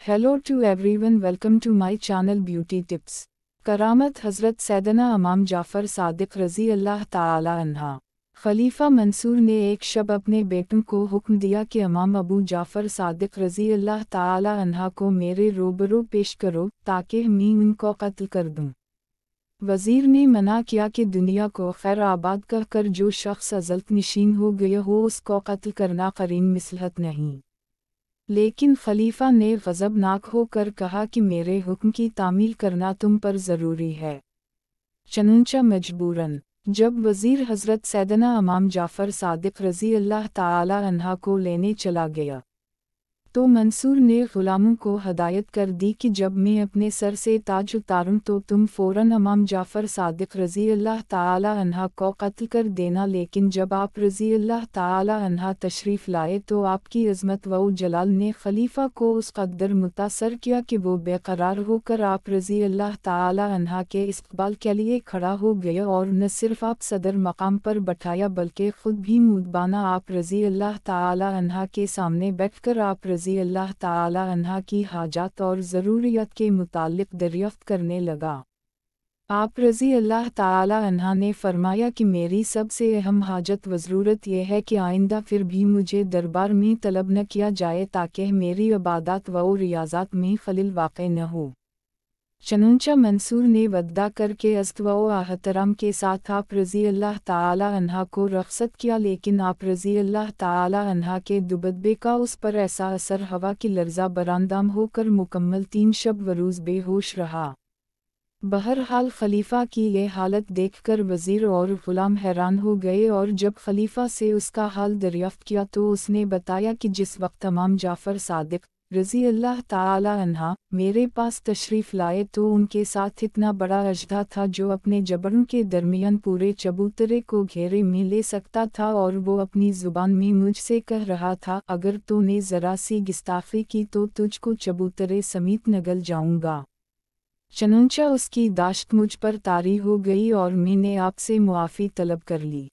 Hello to everyone, welcome to my channel Beauty Tips. करामत हज़रत सैयदना इमाम जाफ़र सादिक़ रज़ी अल्लाह ताला अन्हा। खलीफा मंसूर ने एक शब अपने बेटों को हुक्म दिया कि इमाम अबू जाफ़र सादिक़ रज़ी अल्लाह ताला अन्हा को मेरे रूबरू पेश करो ताकि मैं उनको कत्ल कर दूं। वज़ीर ने मना किया कि दुनिया को खैर आबाद कहकर जो शख्स अज़ल्त नशीन हो गया हो उसको कत्ल करना करीन मसलहत नहीं। लेकिन खलीफा ने गज़बनाक होकर कहा कि मेरे हुक्म की तामील करना तुम पर ज़रूरी है। चनुंचा मजबूरन जब वज़ीर हज़रत सैयदना इमाम जाफ़र सादिक़ रज़ी अल्लाह ताला अन्हा को लेने चला गया तो मंसूर ने ग़ुलामों को हदायत कर दी कि जब मैं अपने सर से ताज उतारूं तो तुम फ़ौरन इमाम जाफ़र सादिक़ रज़ी अल्लाह ताला अन्हा को कत्ल कर देना, लेकिन जब आप रज़ी अल्लाह ताला अन्हा तशरीफ़ लाए तो आपकी अज़मत व जलाल ने खलीफा को उस कदर मुतासर किया कि वो बेकरार होकर आप रज़ी अल्लाह ताला अन्हा के इस्तक़बाल के लिए खड़ा हो गया और न सिर्फ आप सदर मकाम पर बैठाया बल्कि ख़ुद भी मुदबाना आप रज़ी अल्लाह ताला अन्हा के सामने बैठकर आप रज़ी अल्लाह ताला अन्हा की हाजात और ज़रूरियत के मुतालिक दरियाफ़्त करने लगा। आप रज़ी अल्लाह ताला अन्हा ने फरमाया कि मेरी सबसे अहम हाजत व ज़रूरत यह है कि आइंदा फिर भी मुझे दरबार में तलब न किया जाए ताकि मेरी इबादत व रियाज़त में खलल वाक़ न हो। चनुंचा मंसूर ने वद्दा करके अज़्त व एहतराम के साथ आप रज़ी अल्लाह ताला अन्हा को रख़्सत किया, लेकिन आप रज़ी अल्लाह ताला अन्हा के दुबदबे का उस पर ऐसा असर हवा की लर्ज़ा बरांदाम होकर मुकम्मल 3 शब व रोज़ बेहोश रहा। बहरहाल खलीफा की ये हालत देखकर वज़ीर और ग़ुलाम हैरान हो गए और जब खलीफा से उसका हाल दरियाफ़्त किया तो उसने बताया कि जिस वक्त इमाम जाफ़र सादिक़ रज़ी अल्लाह ताला अन्हा मेरे पास तशरीफ़ लाए तो उनके साथ इतना बड़ा अजदा था जो अपने जबड़ों के दरमियान पूरे चबूतरे को घेरे में ले सकता था, और वो अपनी ज़ुबान में मुझसे कह रहा था, अगर तूने ज़रा सी गुस्ताख़ी की तो तुझको चबूतरे समेत नगल जाऊँगा। चनुंचा उसकी दाश्त मुझ पर तारी हो गई और मैंने आपसे मुआफ़ी तलब कर ली।